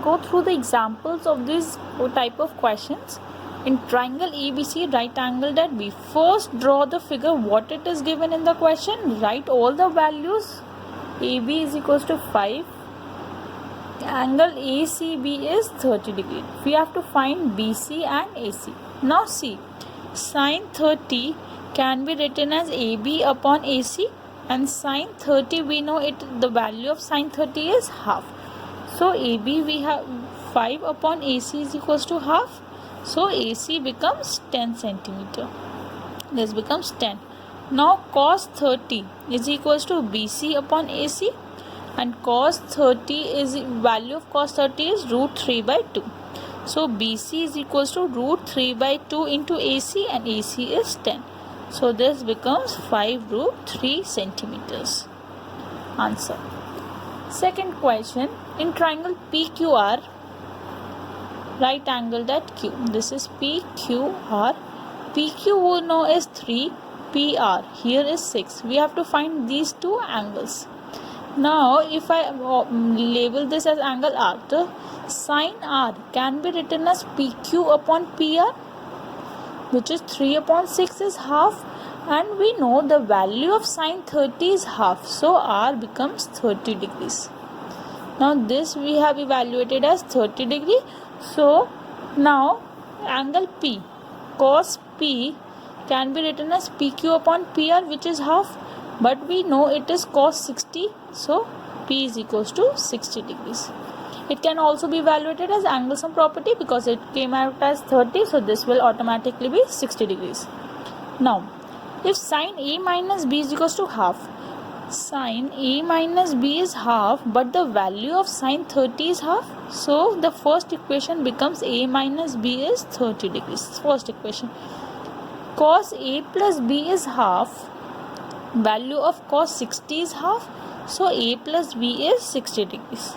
go through the examples of this type of questions. In triangle ABC, right angle at B, first draw the figure what it is given in the question. Write all the values. AB is equals to 5. Angle ACB is 30 degree. We have to find BC and AC. Now see, sine 30 can be written as AB upon AC, and sine 30 we know the value of sine 30 is half. So AB we have 5 upon AC is equals to half. So AC becomes 10 centimeter. This becomes 10. Now cos 30 is equals to BC upon AC, and cos 30 is value of cos 30 is root 3 by 2. So BC is equals to root 3 by 2 into AC, and AC is 10. So this becomes 5 root 3 centimeters. Answer. Second question, in triangle PQR, right angled at Q. This is PQR. PQ we know is 3, PR here is 6. We have to find these two angles. Now if I label this as angle R, the sine R can be written as PQ upon PR, which is 3 upon 6 is half, and we know the value of sine 30 is half, so R becomes 30 degrees. Now this we have evaluated as 30 degree. So now angle P, cos P can be written as PQ upon PR, which is half, but we know it is cos 60, so P is equals to 60 degrees. It can also be evaluated as angle sum property because it came out as 30, so this will automatically be 60 degrees. Now, if sine A minus B is equals to half, sine A minus B is half, but the value of sine 30 is half, so the first equation becomes A minus B is 30 degrees. First equation. Cos A plus B is half, value of cos 60 is half, so A plus B is 60 degrees.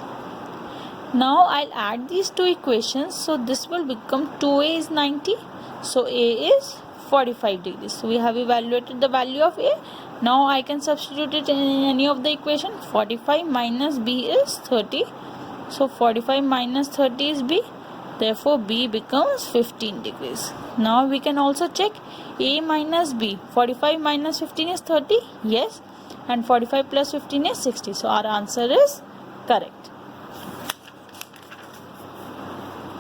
Now I'll add these two equations, so this will become 2A is 90, so A is 45 degrees. So we have evaluated the value of A. Now I can substitute it in any of the equation. 45 minus B is 30, so 45 minus 30 is B, therefore B becomes 15 degrees. Now we can also check A minus B. 45 minus 15 is 30, yes, and 45 plus 15 is 60, so our answer is correct.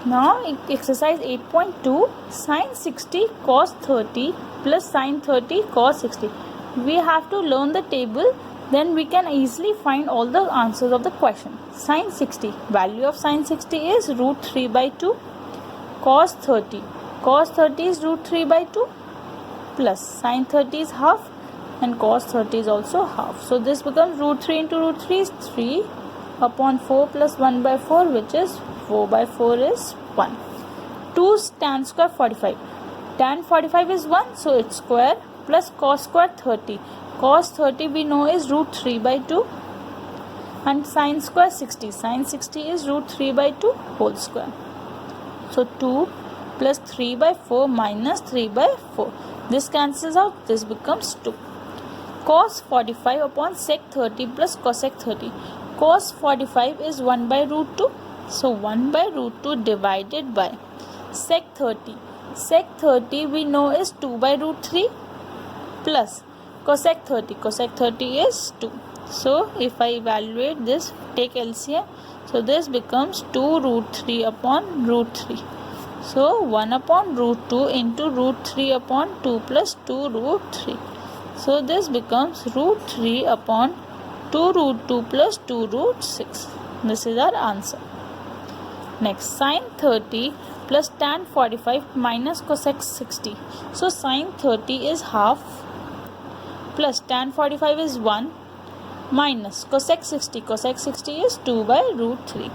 Now exercise 8.2, sine 60 cos 30 plus sine 30 cos 60. We have to learn the table, then we can easily find all the answers of the question. Sine 60, value of sine 60 is root 3 by 2. Cos 30, cos 30 is root 3 by 2 plus sine 30 is half, and cos 30 is also half. So this becomes root 3 into root 3 is 3 upon 4 plus 1 by 4, which is 4 by 4 is 1. 2 tan square 45. Tan 45 is 1, so it's square, plus cos square 30. Cos 30 we know is root 3 by 2. And sin square 60. Sin 60 is root 3 by 2 whole square. So 2 plus 3 by 4 minus 3 by 4. This cancels out. This becomes 2. Cos 45 upon sec 30 plus cosec 30. Cos 45 is 1 by root 2. So 1 by root 2 divided by sec 30. Sec 30 we know is 2 by root 3 plus cosec 30. Cosec 30 is 2. So if I evaluate this, take LCM. So this becomes 2 root 3 upon root 3. So 1 upon root 2 into root 3 upon 2 plus 2 root 3. So this becomes root 3 upon 2 root 2 plus 2 root 6. This is our answer. Next, sin 30 plus tan 45 minus cosec 60. So sin 30 is half plus tan 45 is 1 minus cosec 60. Cosec 60 is 2 by root 3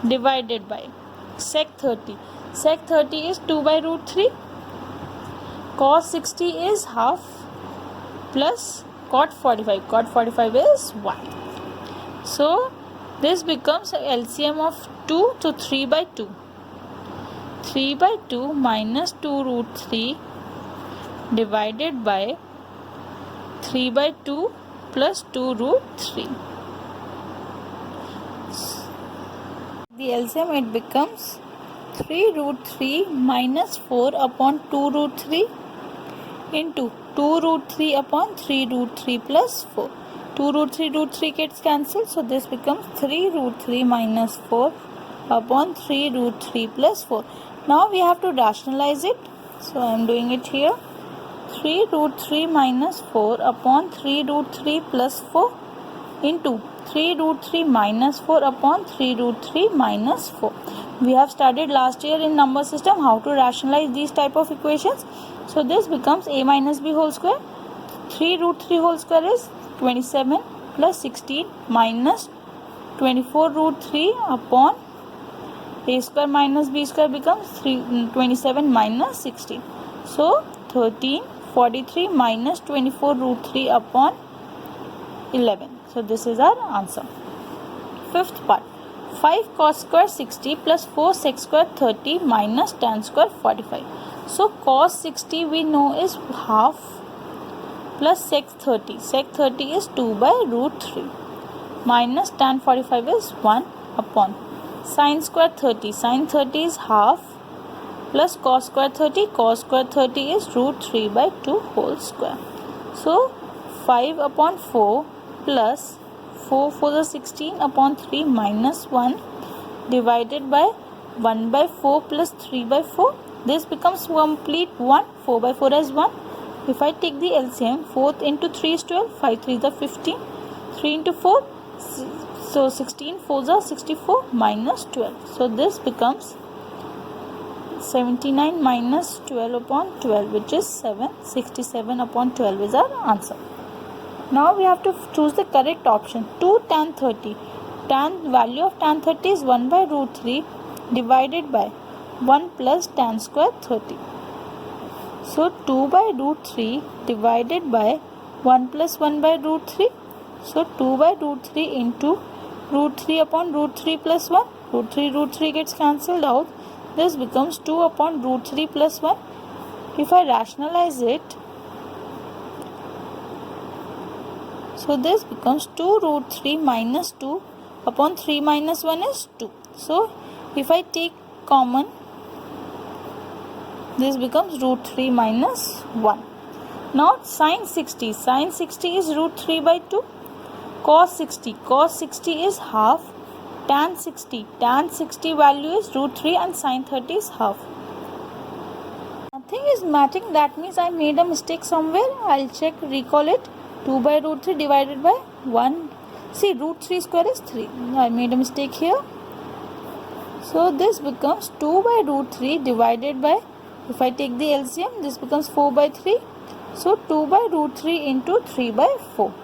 divided by sec 30. Sec 30 is 2 by root 3. Cos 60 is half plus cot 45. Cot 45 is 1. So this becomes a LCM of 2 to 3 by 2. 3 by 2 minus 2 root 3 divided by 3 by 2 plus 2 root 3. The LCM, it becomes 3 root 3 minus 4 upon 2 root 3 into 2 root 3 upon 3 root 3 plus 4. 2 root 3 gets cancelled, so this becomes 3 root 3 minus 4 upon 3 root 3 plus 4. Now we have to rationalize it, so I am doing it here. 3 root 3 minus 4 upon 3 root 3 plus 4 into 3 root 3 minus 4 upon 3 root 3 minus 4. We have studied last year in number system how to rationalize these type of equations. So this becomes a minus b whole square. 3 root 3 whole square is 27 plus 16 minus 24 root 3 upon a square minus b square becomes 27 minus 16. So 1343 minus 24 root 3 upon 11. So this is our answer. Fifth part. 5 cos square 60 plus 4 sec square 30 minus tan square 45. So cos 60 we know is half plus sec 30. Sec 30 is 2 by root 3 minus tan 45 is 1 upon sin square 30. Sin 30 is half plus cos square 30. Cos square 30 is root 3 by 2 whole square. So 5 upon 4 plus 4 for the 16 upon 3 minus 1 divided by 1 by 4 plus 3 by 4. This becomes complete 1. 4 by 4 as 1. If I take the LCM, 4 into 3 is 12, 5 3 is 15, 3 into 4, so 16 4 is 64 minus 12. So this becomes 79 minus 12 upon 12, which is 7. 67 upon 12 is our answer. Now we have to choose the correct option. 2 tan 30. Value of tan 30 is 1 by root 3 divided by 1 plus tan square 30. So 2 by root 3 divided by 1 plus 1 by root 3. So 2 by root 3 into root 3 upon root 3 plus 1. Root 3 gets cancelled out. This becomes 2 upon root 3 plus 1. If I rationalize it, so this becomes 2 root 3 minus 2 upon 3 minus 1 is 2. So if I take common, this becomes root 3 minus 1. Now sin 60. Sin 60 is root 3 by 2. Cos 60. Cos 60 is half. Tan 60. Tan 60 value is root 3 and sin 30 is half. Nothing is matching. That means I made a mistake somewhere. I'll check, recall it. 2 by root 3 divided by 1. See, root 3 square is 3. I made a mistake here. So this becomes 2 by root 3 divided by, if I take the LCM, this becomes 4 by 3. So 2 by root 3 into 3 by 4.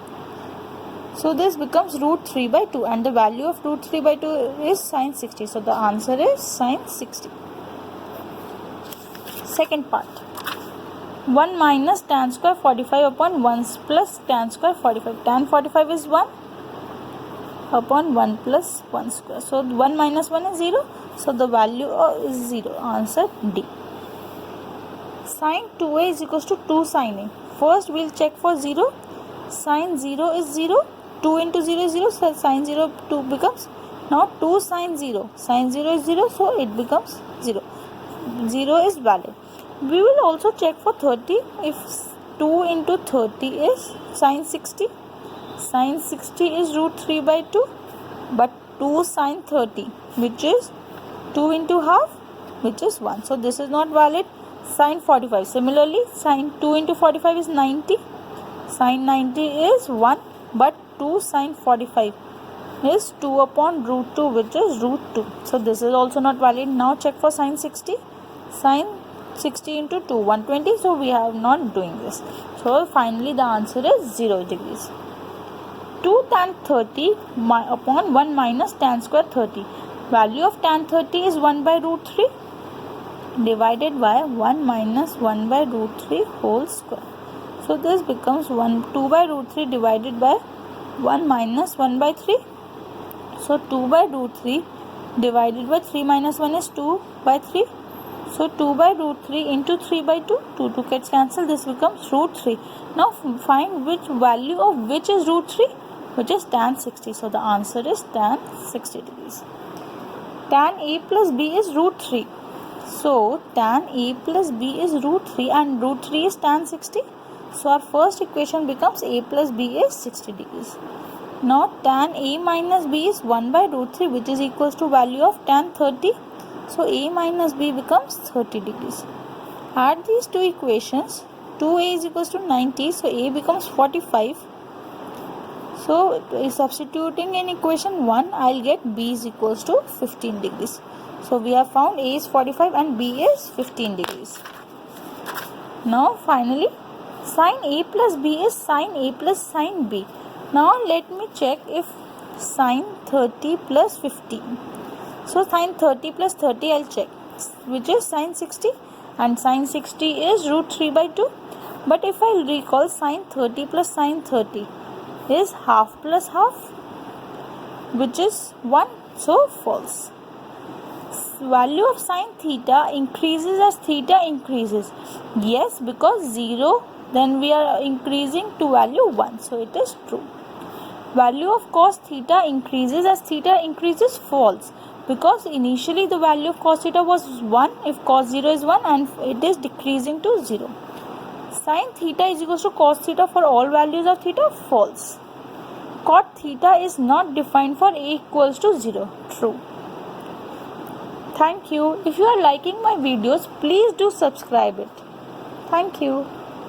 So this becomes root 3 by 2 and the value of root 3 by 2 is sin 60. So the answer is sin 60. Second part. 1 minus tan square 45 upon 1 plus tan square 45. Tan 45 is 1 upon 1 plus 1 square. So 1 minus 1 is 0. So the value is 0. Answer D. Sin 2a is equals to 2 sin a. First we will check for 0. Sin 0 is 0. 2 into 0 is 0. So sin 0 2 becomes now 2 sin 0. Sin 0 is 0. So it becomes 0. 0 is valid. We will also check for 30. If 2 into 30 is sin 60. Sin 60 is root 3 by 2. But 2 sin 30, which is 2 into half, which is 1. So this is not valid. Sin 45. Similarly, sin 2 into 45 is 90. Sin 90 is 1. But 2 sin 45 is 2 upon root 2, which is root 2. So this is also not valid. Now check for sin 60. Sin 60 into 2, 120. So we are not doing this. So finally the answer is 0 degrees. 2 tan 30 upon 1 minus tan square 30. Value of tan 30 is 1 by root 3 divided by 1 minus 1 by root 3 whole square. So this becomes 2 by root 3 divided by 1 minus 1 by 3. So 2 by root 3 divided by 3 minus 1 is 2 by 3. So 2 by root 3 into 3 by 2. 2 gets cancelled. This becomes root 3. Now find which value of which is root 3, which is tan 60. So the answer is tan 60 degrees. tan a plus b is root 3. So tan a plus b is root 3 and root 3 is tan 60. So our first equation becomes a plus b is 60 degrees. Now tan a minus b is 1 by root 3, which is equals to value of tan 30. So a minus b becomes 30 degrees. Add these two equations. 2a is equals to 90, so a becomes 45. So substituting in equation 1, I'll get b is equals to 15 degrees. So we have found a is 45 and b is 15 degrees. Now finally, sin a plus b is sin a plus sin b. Now let me check if sin 30 plus 15. So sin 30 plus 30 I'll check, which is sin 60, and sin 60 is root 3 by 2. But if I recall, sin 30 plus sin 30 is half plus half, which is 1, so false. Value of sin theta increases as theta increases. Yes, because 0, then we are increasing to value 1, so it is true. Value of cos theta increases as theta increases. False, because initially the value of cos theta was 1 if cos 0 is 1, and it is decreasing to 0. Sin theta is equals to cos theta for all values of theta. False. Cot theta is not defined for a equals to 0. True. Thank you. If you are liking my videos, please do subscribe it. Thank you.